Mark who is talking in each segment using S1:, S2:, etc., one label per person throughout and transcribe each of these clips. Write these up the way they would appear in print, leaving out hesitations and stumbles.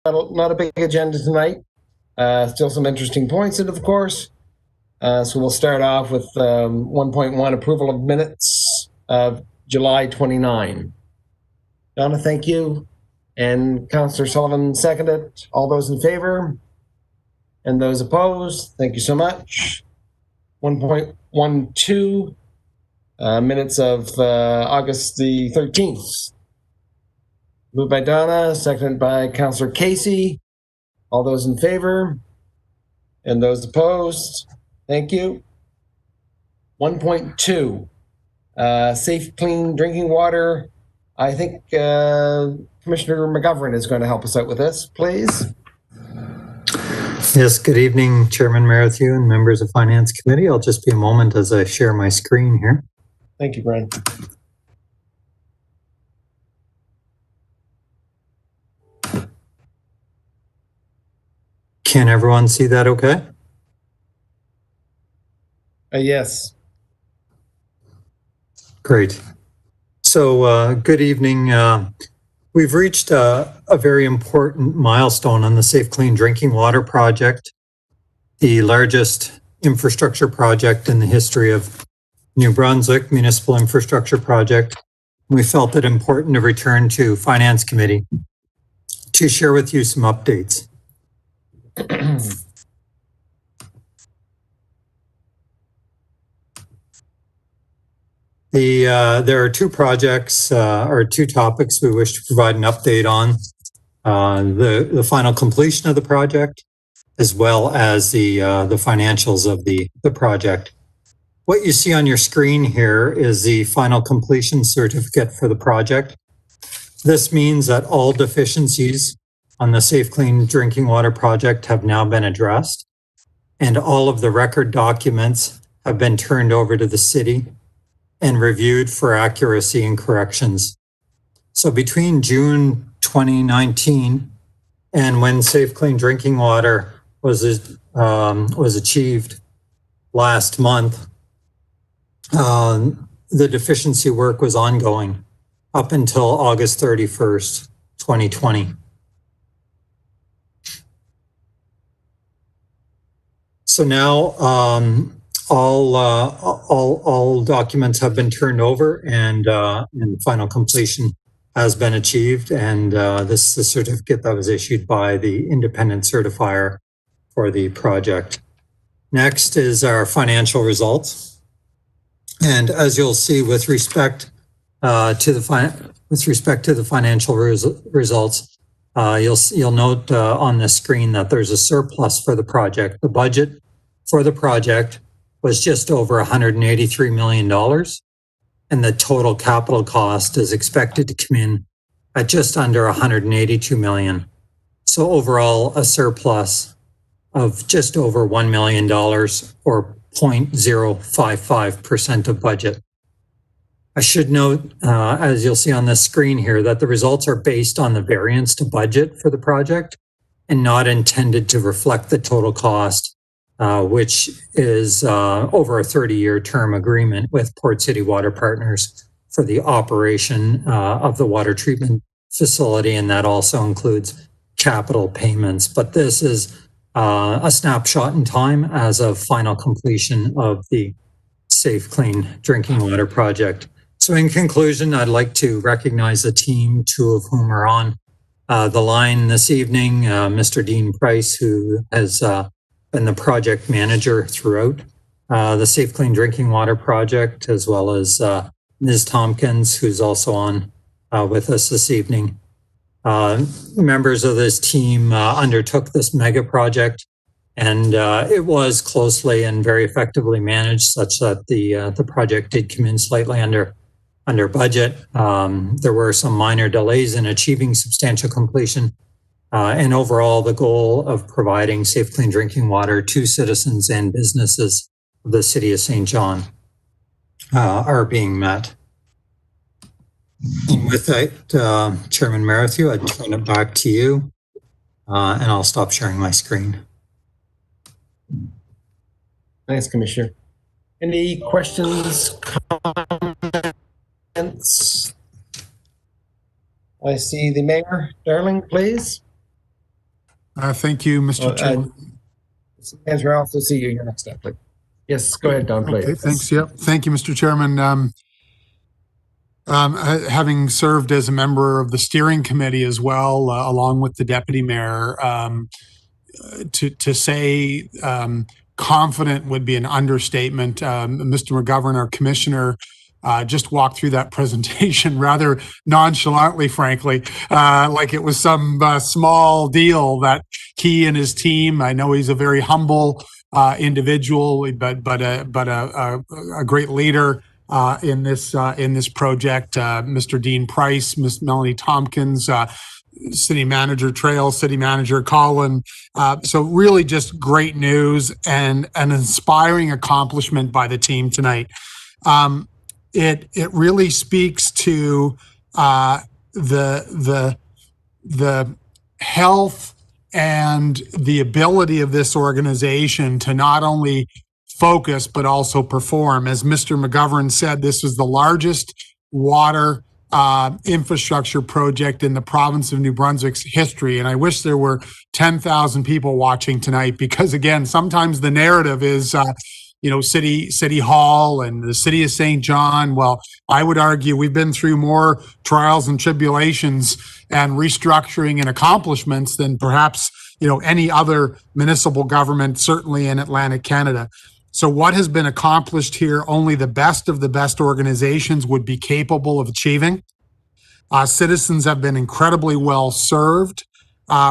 S1: not a big agenda tonight. Still some interesting points in it, of course. So we'll start off with 1.1 approval of minutes of July 29. Donna, thank you. And Councillor Sullivan seconded. All those in favor? And those opposed? Thank you so much. 1.12 minutes of August the 13th. Moved by Donna, seconded by Councillor Casey. All those in favor? And those opposed? Thank you. 1.2, safe, clean drinking water. I think Commissioner McGovern is going to help us out with this, please.
S2: Yes, good evening, Chairman Merrithew and members of Finance Committee. I'll just be a moment as I share my screen here.
S1: Thank you, Brian.
S2: Can everyone see that okay?
S1: Yes.
S2: Great. So good evening. We've reached a very important milestone on the Safe Clean Drinking Water project, the largest infrastructure project in the history of New Brunswick, municipal infrastructure project. We felt it important to return to Finance Committee to share with you some updates. There are two projects or two topics we wish to provide an update on. The final completion of the project, as well as the financials of the project. What you see on your screen here is the final completion certificate for the project. This means that all deficiencies on the Safe Clean Drinking Water project have now been addressed, and all of the record documents have been turned over to the city and reviewed for accuracy and corrections. So between June 2019 and when Safe Clean Drinking Water was achieved last month, the deficiency work was ongoing up until August 31st, 2020. So now all documents have been turned over and final completion has been achieved. And this is the certificate that was issued by the independent certifier for the project. Next is our financial results. And as you'll see, with respect to the financial results, you'll note on the screen that there's a surplus for the project. The budget for the project was just over $183 million, and the total capital cost is expected to come in at just under $182 million. So overall, a surplus of just over $1 million, or 0.055% of budget. I should note, as you'll see on this screen here, that the results are based on the variance to budget for the project and not intended to reflect the total cost, which is over a 30-year term agreement with Port City Water Partners for the operation of the water treatment facility, and that also includes capital payments. But this is a snapshot in time as of final completion of the Safe Clean Drinking Water project. So in conclusion, I'd like to recognize the team, two of whom are on the line this evening, Mr. Dean Price, who has been the project manager throughout the Safe Clean Drinking Water project, as well as Ms. Tompkins, who's also on with us this evening. Members of this team undertook this mega project, and it was closely and very effectively managed, such that the project did come in slightly under budget. There were some minor delays in achieving substantial completion, and overall, the goal of providing safe, clean drinking water to citizens and businesses of the City of St. John are being met. And with that, Chairman Merrithew, I'd turn it back to you, and I'll stop sharing my screen.
S1: Thanks, Commissioner. Any questions, comments? I see the mayor. Darling, please.
S3: Thank you, Mr. Chairman.
S1: Andrew, I'll also see you here next up. Yes, go ahead, Don, please.
S3: Okay, thanks. Yep. Thank you, Mr. Chairman. Having served as a member of the steering committee as well, along with the deputy mayor, to say confident would be an understatement. Mr. McGovern, our commissioner, just walked through that presentation rather nonchalantly, frankly, like it was some small deal that he and his team. I know he's a very humble individual, but a great leader in this project. Mr. Dean Price, Miss Melanie Tompkins, City Manager Trail, City Manager Colin. So really just great news and an inspiring accomplishment by the team tonight. It really speaks to the health and the ability of this organization to not only focus but also perform. As Mr. McGovern said, this was the largest water infrastructure project in the province of New Brunswick's history. And I wish there were 10,000 people watching tonight, because again, sometimes the narrative is, City Hall and the city of St. John. Well, I would argue we've been through more trials and tribulations and restructuring and accomplishments than perhaps, any other municipal government, certainly in Atlantic Canada. So what has been accomplished here, only the best of the best organizations would be capable of achieving. Citizens have been incredibly well served.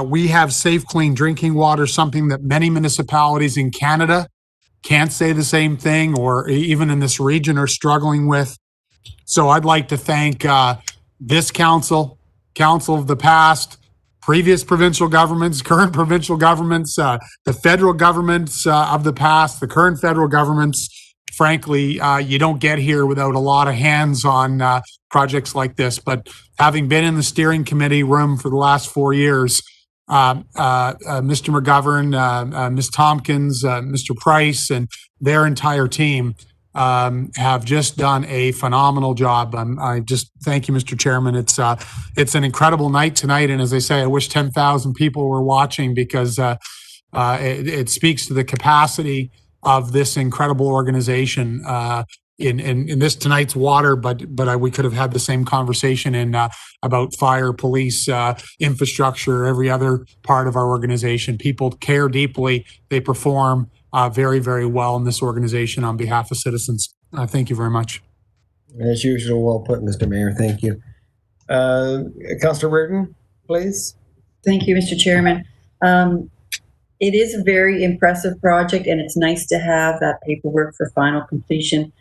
S3: We have safe, clean drinking water, something that many municipalities in Canada can't say the same thing, or even in this region are struggling with. So I'd like to thank this council of the past, previous provincial governments, current provincial governments, the federal governments of the past, the current federal governments. Frankly, you don't get here without a lot of hands on projects like this. But having been in the steering committee room for the last 4 years, Mr. McGovern, Ms. Tompkins, Mr. Price, and their entire team have just done a phenomenal job. I just thank you, Mr. Chairman. It's an incredible night tonight, and as I say, I wish 10,000 people were watching, because it speaks to the capacity of this incredible organization in this tonight's water, but we could have had the same conversation in about fire, police, infrastructure, every other part of our organization. People care deeply. They perform very, very well in this organization on behalf of citizens. Thank you very much.
S1: As usual, well put, Mr. Mayor. Thank you. Councillor Reardon, please.
S4: Thank you, Mr. Chairman. It is a very impressive project, and it's nice to have that paperwork for final completion.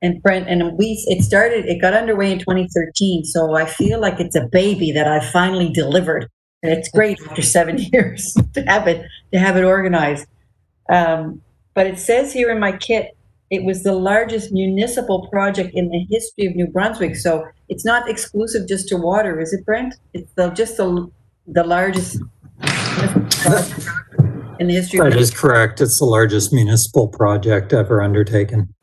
S4: And Brent, it got underway in 2013, so I feel like it's a baby that I finally delivered. And it's great after 7 years to have it organized. But it says here in my kit, it was the largest municipal project in the history of New Brunswick. So it's not exclusive just to water, is it, Brent? It's just the largest in the history.
S2: That is correct. It's the largest municipal project ever undertaken.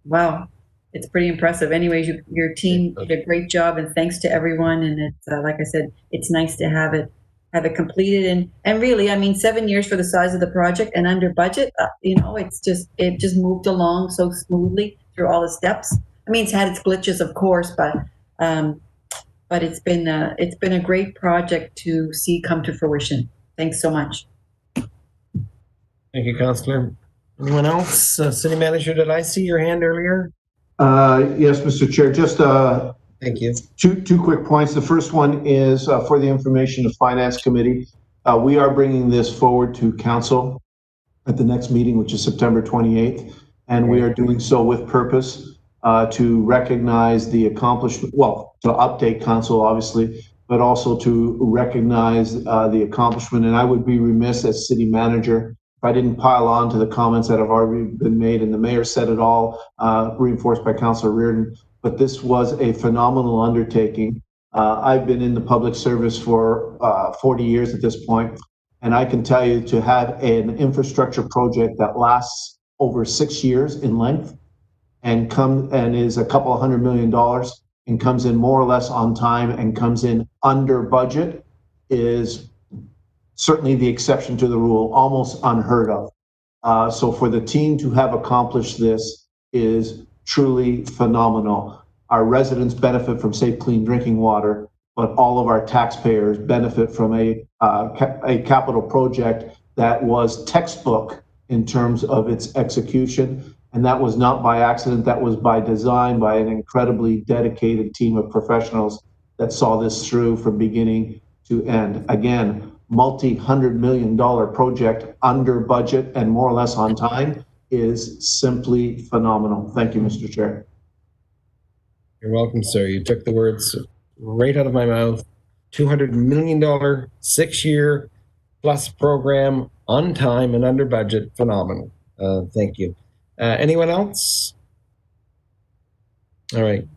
S4: Wow. It's pretty impressive. Anyways, your team did a great job, and thanks to everyone. And it's like I said, it's nice to have it completed. And really, I mean, 7 years for the size of the project and under budget. It just moved along so smoothly through all the steps. I mean, it's had its glitches, of course, but it's been a great project to see come to fruition. Thanks so much.
S1: Thank you, Councillor. Anyone else? City Manager, did I see your hand earlier?
S5: Yes, Mr. Chair. Just
S1: thank you.
S5: Two quick points. The first one is for the information of Finance Committee. We are bringing this forward to Council at the next meeting, which is September 28th, and we are doing so with purpose to recognize the accomplishment. Well, to update Council, obviously, but also to recognize the accomplishment. And I would be remiss as City Manager if I didn't pile on to the comments that have already been made, and the Mayor said it all, reinforced by Councillor Reardon, but this was a phenomenal undertaking. I've been in the public service for 40 years at this point, and I can tell you, to have an infrastructure project that lasts over 6 years in length and is a couple of $100 million and comes in more or less on time and comes in under budget is certainly the exception to the rule, almost unheard of. So for the team to have accomplished this is truly phenomenal. Our residents benefit from safe, clean drinking water, but all of our taxpayers benefit from a capital project that was textbook in terms of its execution. And that was not by accident, that was by design, by an incredibly dedicated team of professionals that saw this through from beginning to end. Again, multi-$100 million project under budget and more or less on time is simply phenomenal. Thank you, Mr. Chair.
S1: You're welcome, sir. You took the words right out of my mouth. $200 million, 6-year plus program on time and under budget. Phenomenal. Thank you. Anyone else? All right.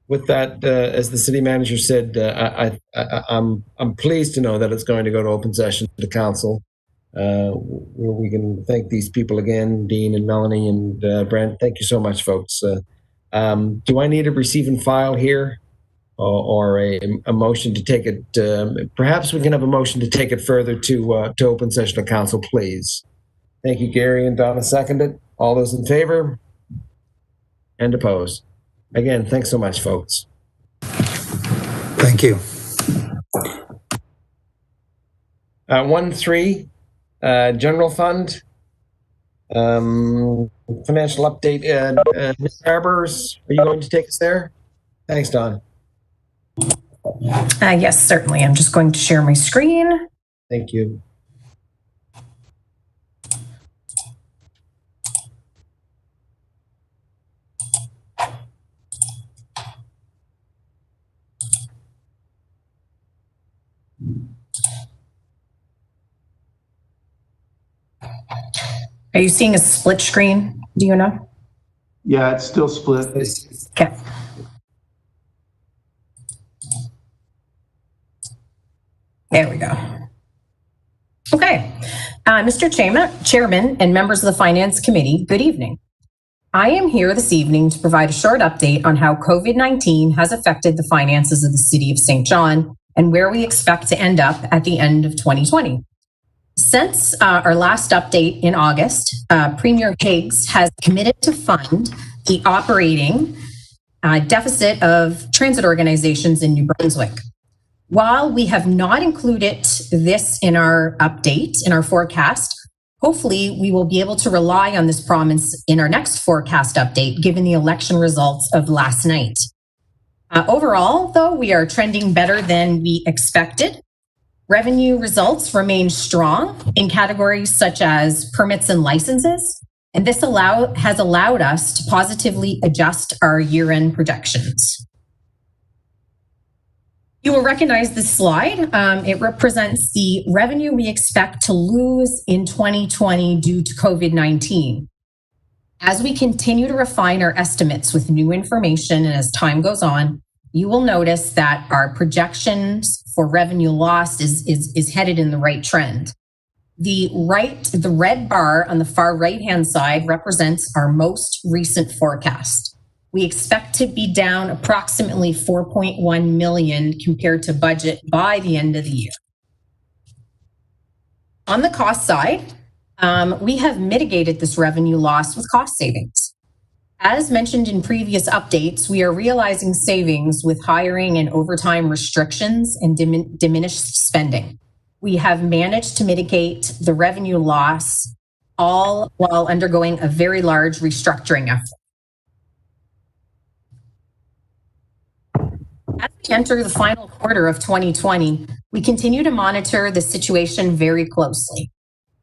S1: With that, as the city manager said, I'm pleased to know that it's going to go to open session to council, where we can thank these people again, Dean and Melanie and Brent. Thank you so much, folks. Do I need a receive and file here, or a motion to take it? Perhaps we can have a motion to take it further to open session to council, please. Thank you, Gary and Donna. Seconded. All those in favor and opposed. Again, thanks so much, folks.
S2: Thank you.
S1: 1.3, general fund, financial update. Ms. Arbors, are you going to take us there? Thanks, Don.
S6: Yes, certainly. I'm just going to share my screen.
S1: Thank you.
S6: Are you seeing a split screen? Do you know?
S5: Yeah, it's still split.
S6: Okay. There we go. Okay. Mr. Chairman and members of the Finance Committee, good evening. I am here this evening to provide a short update on how COVID-19 has affected the finances of the City of St. John and where we expect to end up at the end of 2020. Since our last update in August, Premier Higgs has committed to fund the operating deficit of transit organizations in New Brunswick. While we have not included this in our update, in our forecast, hopefully we will be able to rely on this promise in our next forecast update, given the election results of last night. Overall, though, we are trending better than we expected. Revenue results remain strong in categories such as permits and licenses, and this has allowed us to positively adjust our year-end projections. You will recognize this slide. It represents the revenue we expect to lose in 2020 due to COVID-19. As we continue to refine our estimates with new information and as time goes on, you will notice that our projections for revenue lost is headed in the right trend. The red bar on the far right-hand side represents our most recent forecast. We expect to be down approximately 4.1 million compared to budget by the end of the year. On the cost side, we have mitigated this revenue loss with cost savings. As mentioned in previous updates, we are realizing savings with hiring and overtime restrictions and diminished spending. We have managed to mitigate the revenue loss, all while undergoing a very large restructuring effort. As we enter the final quarter of 2020, we continue to monitor the situation very closely.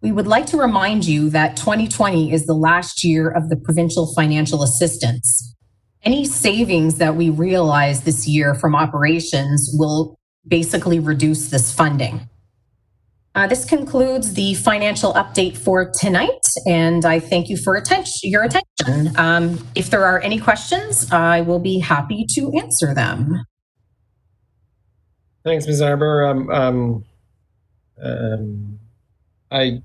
S6: We would like to remind you that 2020 is the last year of the provincial financial assistance. Any savings that we realize this year from operations will basically reduce this funding. This concludes the financial update for tonight, and I thank you for your attention. If there are any questions, I will be happy to answer them.
S1: Thanks, Ms. Arbor. I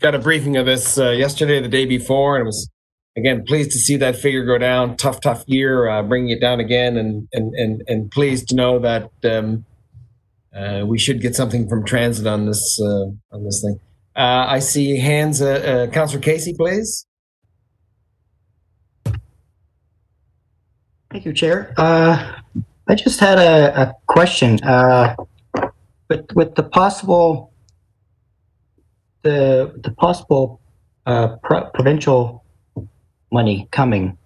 S1: got a briefing of this yesterday, the day before, and I was, again, pleased to see that figure go down. Tough year, bringing it down again, and pleased to know that we should get something from transit on this thing. I see hands. Councillor Casey, please.
S7: Thank you, Chair. I just had a question. With the possible provincial money coming,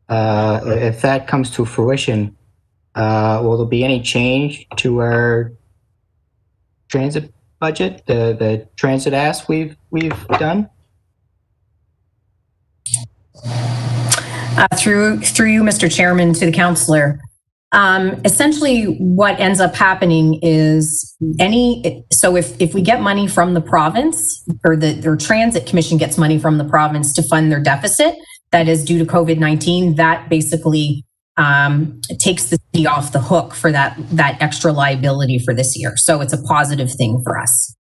S7: if that comes to fruition, will there be any change to our transit budget, the transit ask we've done?
S6: Through you, Mr. Chairman, to the councillor. Essentially, what ends up happening is if we get money from the province, or Transit Commission gets money from the province to fund their deficit that is due to COVID-19, that basically takes the city off the hook for that extra liability for this year. So it's a positive thing for us.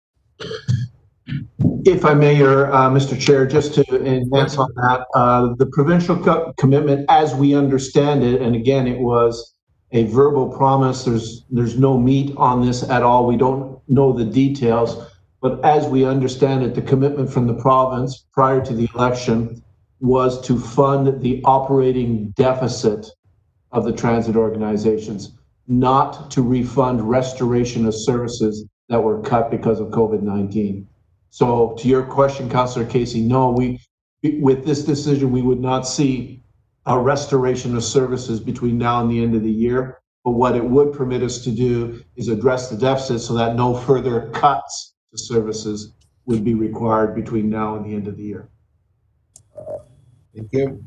S5: If I may, Mr. Chair, just to enhance on that, the provincial commitment, as we understand it, and again, it was a verbal promise. There's no meat on this at all. We don't know the details, but as we understand it, the commitment from the province prior to the election was to fund the operating deficit of the transit organizations, not to refund restoration of services that were cut because of COVID-19. So to your question, Councillor Casey, no, with this decision, we would not see a restoration of services between now and the end of the year. But what it would permit us to do is address the deficit so that no further cuts to services would be required between now and the end of the year.
S1: Thank you.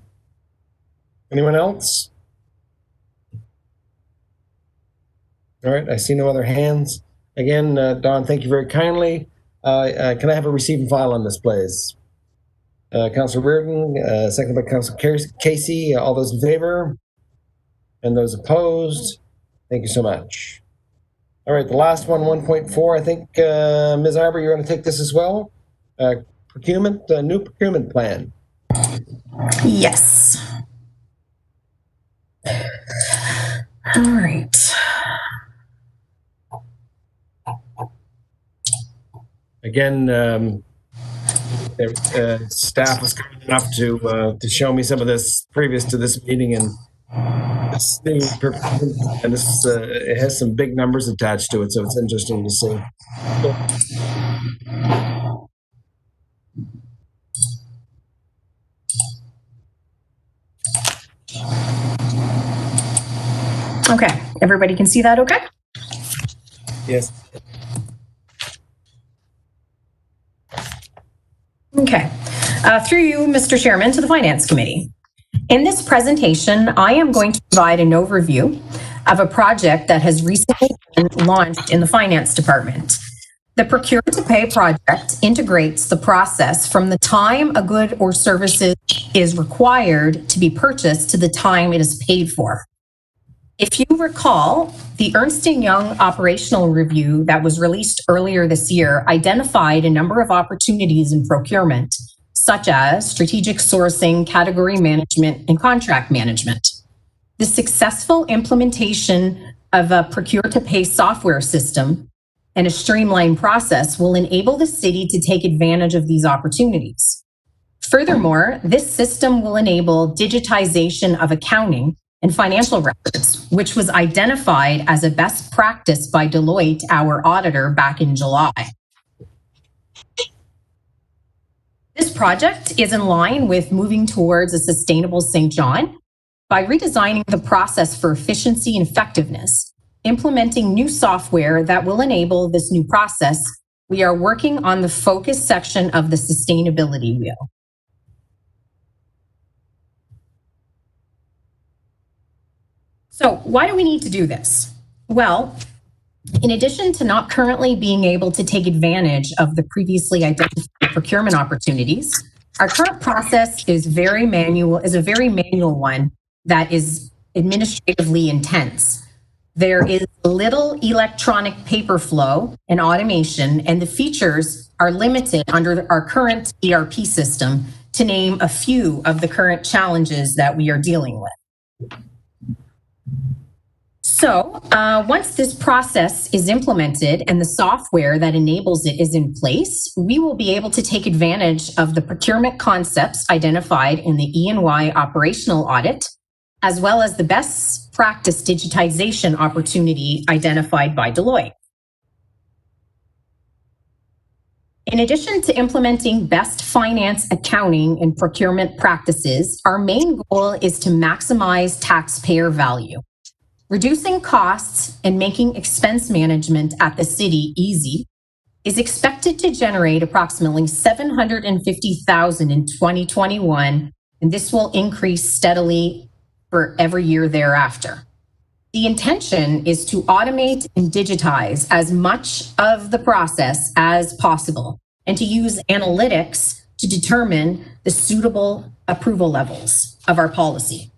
S1: Anyone else? All right, I see no other hands. Again, Don, thank you very kindly. Can I have a receive and file on this, please? Councillor Reardon, seconded by Councillor Casey. All those in favor? And those opposed? Thank you so much. All right, the last one, 1.4. I think, Ms. Arbor, you're going to take this as well? Procurement, new procurement plan.
S6: Yes. All right.
S1: Again, staff was kind enough to show me some of this previous to this meeting, and this thing, and this it has some big numbers attached to it, so it's interesting to see.
S6: Okay, everybody can see that okay?
S1: Yes.
S6: Okay. Through you, Mr. Chairman, to the Finance Committee. In this presentation, I am going to provide an overview of a project that has recently been launched in the Finance Department. The Procure to Pay project integrates the process from the time a good or service is required to be purchased to the time it is paid for. If you recall, the Ernst & Young operational review that was released earlier this year identified a number of opportunities in procurement, such as strategic sourcing, category management, and contract management. The successful implementation of a procure-to-pay software system and a streamlined process will enable the city to take advantage of these opportunities. Furthermore, this system will enable digitization of accounting and financial records, which was identified as a best practice by Deloitte, our auditor, back in July. This project is in line with moving towards a sustainable St. John by redesigning the process for efficiency and effectiveness, implementing new software that will enable this new process. We are working on the focus section of the sustainability wheel. So why do we need to do this? Well, in addition to not currently being able to take advantage of the previously identified procurement opportunities, our current process is a very manual one that is administratively intense. There is little electronic paper flow and automation, and the features are limited under our current ERP system, to name a few of the current challenges that we are dealing with. So once this process is implemented and the software that enables it is in place, we will be able to take advantage of the procurement concepts identified in the E&Y operational audit, as well as the best practice digitization opportunity identified by Deloitte. In addition to implementing best finance, accounting, and procurement practices, our main goal is to maximize taxpayer value. Reducing costs and making expense management at the city easy is expected to generate approximately $750,000 in 2021, and this will increase steadily for every year thereafter. The intention is to automate and digitize as much of the process as possible and to use analytics to determine the suitable approval levels of our policy.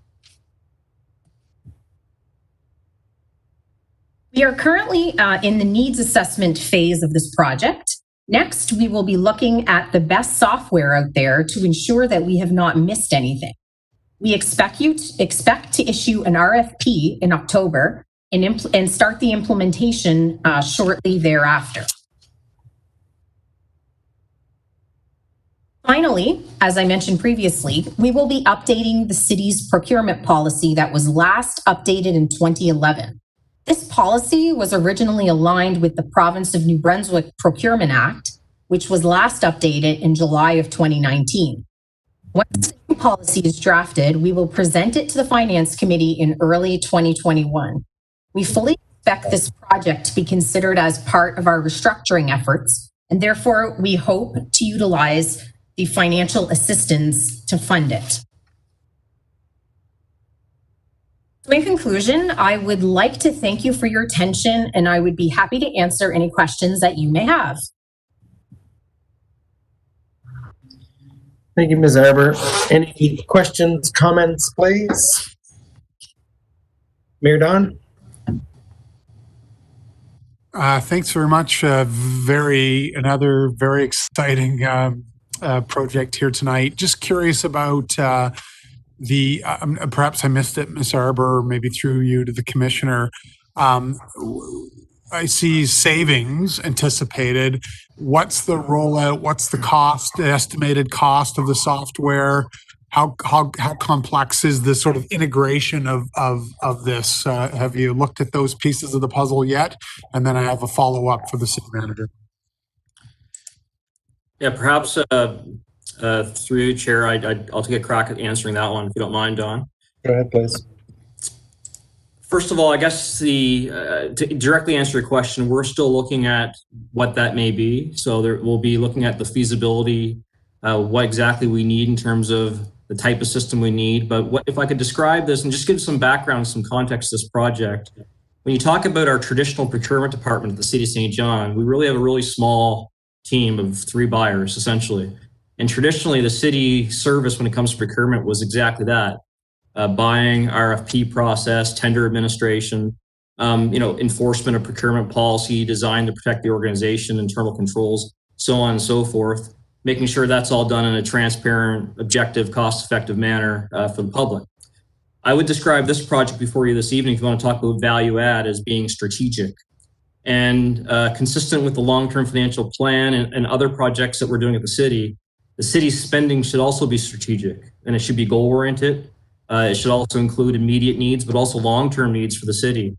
S6: We are currently in the needs assessment phase of this project. Next, we will be looking at the best software out there to ensure that we have not missed anything. We expect to issue an RFP in October and start the implementation shortly thereafter. Finally, as I mentioned previously, we will be updating the city's procurement policy that was last updated in 2011. This policy was originally aligned with the Province of New Brunswick Procurement Act, which was last updated in July of 2019. Once the new policy is drafted, we will present it to the Finance Committee in early 2021. We fully expect this project to be considered as part of our restructuring efforts, and therefore we hope to utilize the financial assistance to fund it. So in conclusion, I would like to thank you for your attention, and I would be happy to answer any questions that you may have.
S1: Thank you, Ms. Arbour. Any questions, comments, please? Mayor Don?
S3: Thanks very much. Another very exciting project here tonight. Just curious about perhaps I missed it, Ms. Arbour, maybe through you to the commissioner. I see savings anticipated. What's the rollout? What's the cost, the estimated cost of the software? How complex is the sort of integration of this? Have you looked at those pieces of the puzzle yet? And then I have a follow-up for the city manager.
S8: Yeah, perhaps through you, Chair, I'll take a crack at answering that one, if you don't mind, Don.
S1: Go ahead, please.
S8: First of all, I guess to directly answer your question, we're still looking at what that may be. So we'll be looking at the feasibility, what exactly we need in terms of the type of system we need. But if I could describe this and just give some background, some context to this project. When you talk about our traditional procurement department at the City of St. John, we really have a really small team of 3 buyers, essentially. And traditionally, the city service when it comes to procurement was exactly that. Buying, RFP process, tender administration, enforcement of procurement policy designed to protect the organization, internal controls, so on and so forth, making sure that's all done in a transparent, objective, cost-effective manner for the public. I would describe this project before you this evening, if you want to talk about value add, as being strategic and consistent with the long-term financial plan and other projects that we're doing at the city's spending should also be strategic, and it should be goal-oriented. It should also include immediate needs, but also long-term needs for the city,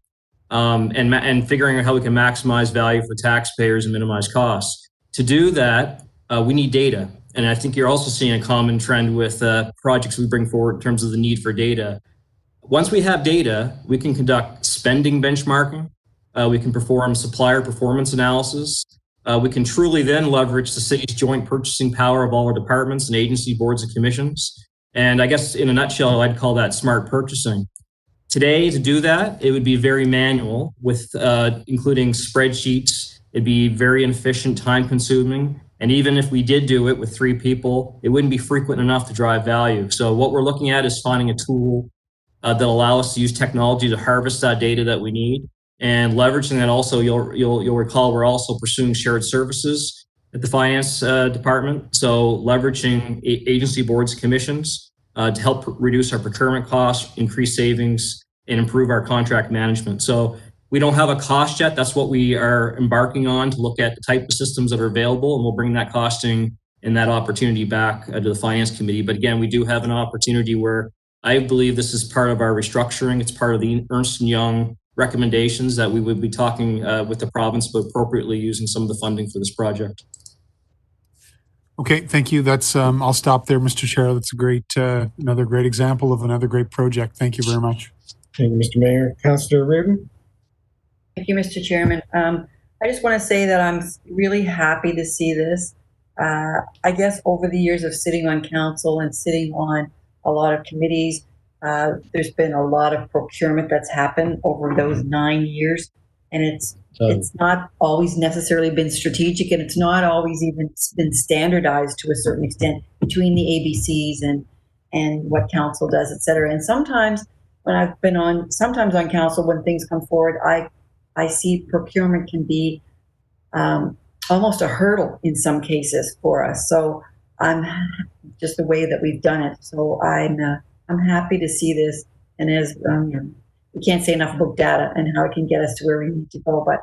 S8: and figuring out how we can maximize value for taxpayers and minimize costs. To do that, we need data. And I think you're also seeing a common trend with projects we bring forward in terms of the need for data. Once we have data, we can conduct spending benchmarking. We can perform supplier performance analysis. We can truly then leverage the city's joint purchasing power of all our departments and agency boards and commissions. And I guess in a nutshell, I'd call that smart purchasing. Today, to do that, it would be very manual with including spreadsheets. It'd be very inefficient, time consuming. And even if we did do it with 3 people, it wouldn't be frequent enough to drive value. So what we're looking at is finding a tool that allow us to use technology to harvest that data that we need. And leveraging that also, you'll recall we're also pursuing shared services at the finance department. So leveraging agency boards, commissions to help reduce our procurement costs, increase savings, and improve our contract management. So we don't have a cost yet. That's what we are embarking on, to look at the type of systems that are available, and we'll bring that costing and that opportunity back to the Finance Committee. But again, we do have an opportunity where I believe this is part of our restructuring. It's part of the Ernst & Young recommendations that we would be talking with the province about appropriately using some of the funding for this project.
S3: Okay, thank you. That's I'll stop there, Mr. Chair. That's a great another great example of another great project. Thank you very much.
S1: Thank you, Mr. Mayor. Councillor Reardon?
S4: Thank you, Mr. Chairman. I just want to say that I'm really happy to see this. I guess over the years of sitting on council and sitting on a lot of committees, there's been a lot of procurement that's happened over those 9 years, and it's not always necessarily been strategic, and it's not always even been standardized to a certain extent between the ABCs and what council does, et cetera. And sometimes when I've been on council, when things come forward, I see procurement can be almost a hurdle in some cases for us. So I'm just the way that we've done it. So I'm happy to see this. And as we can't say enough about data and how it can get us to where we need to go, but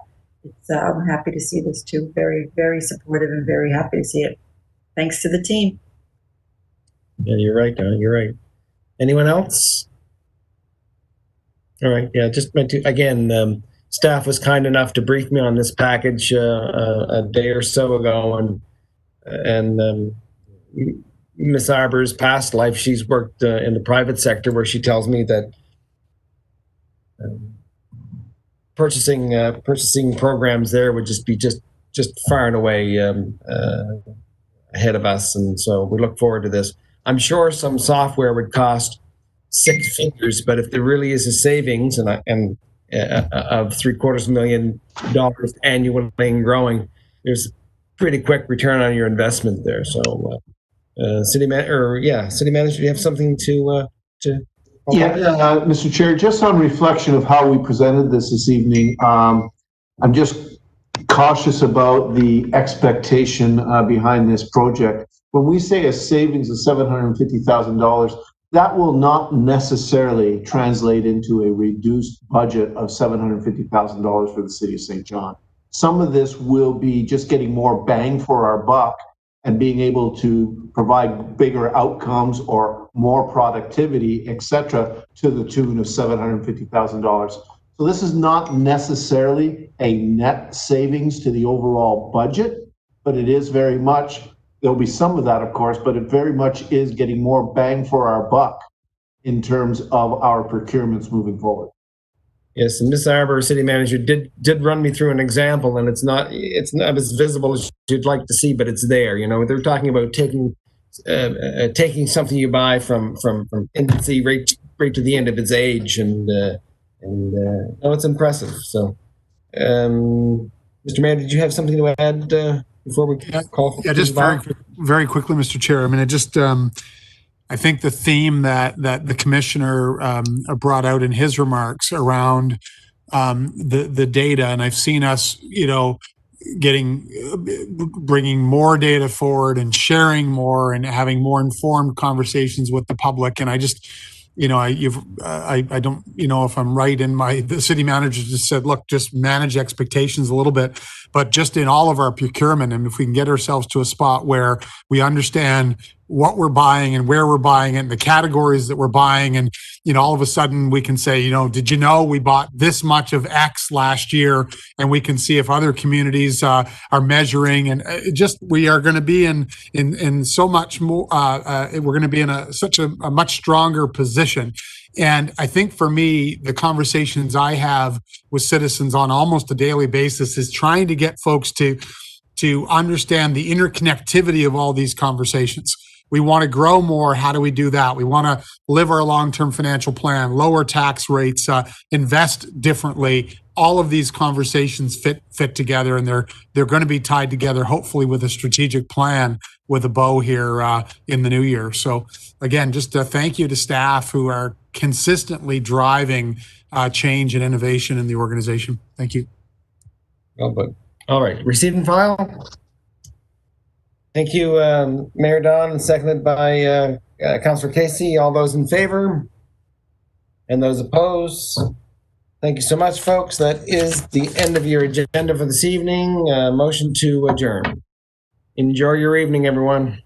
S4: I'm happy to see this too. Very, very supportive and very happy to see it. Thanks to the team.
S1: Yeah, you're right, Don. You're right. Anyone else? All right. Yeah, just meant to, again, staff was kind enough to brief me on this package a day or so ago, and Miss Arbor's past life, she's worked in the private sector, where she tells me that purchasing programs there would just be just far and away ahead of us, and so we look forward to this. I'm sure some software would cost six figures, but if there really is a savings of $750,000 annually and growing, there's pretty quick return on your investment there. So, city manager, do you have something to?
S5: Yeah, Mr. Chair, just on reflection of how we presented this evening, I'm just cautious about the expectation behind this project. When we say a savings of $750,000, that will not necessarily translate into a reduced budget of $750,000 for the city of St. John. Some of this will be just getting more bang for our buck and being able to provide bigger outcomes or more productivity, et cetera, to the tune of $750,000. So this is not necessarily a net savings to the overall budget, but it is very much, there'll be some of that, of course, but it very much is getting more bang for our buck in terms of our procurements moving forward.
S1: Yes, and Ms. Arbor, city manager, did run me through an example, and it's not as visible as you'd like to see, but it's there. You know, they're talking about taking something you buy from infancy right to the end of its age, and it's impressive. So, Mr. Mayor, did you have something to add before we call?
S3: Yeah, just very quickly, Mr. Chair. I mean, I just I think the theme that the commissioner brought out in his remarks around the data, and I've seen us, bringing more data forward and sharing more and having more informed conversations with the public. And I just, I don't, if I'm right in the city manager just said, look, just manage expectations a little bit, but just in all of our procurement. And if we can get ourselves to a spot where we understand what we're buying and where we're buying it and the categories that we're buying. And, all of a sudden we can say, did you know we bought this much of X last year? And we can see if other communities are measuring, and we are going to be in so much more, we're going to be in such a much stronger position. And I think for me, the conversations I have with citizens on almost a daily basis is trying to get folks to understand the interconnectivity of all these conversations. We want to grow more. How do we do that? We want to live our long-term financial plan, lower tax rates, invest differently. All of these conversations fit together, and they're going to be tied together, hopefully with a strategic plan with a bow here in the new year. So again, just a thank you to staff who are consistently driving change and innovation in the organization. Thank you.
S1: Well, but all right, receive and file. Thank you, Mayor Don, seconded by Councillor Casey. All those in favor? And those opposed? Thank you so much, folks. That is the end of your agenda for this evening. Motion to adjourn. Enjoy your evening, everyone.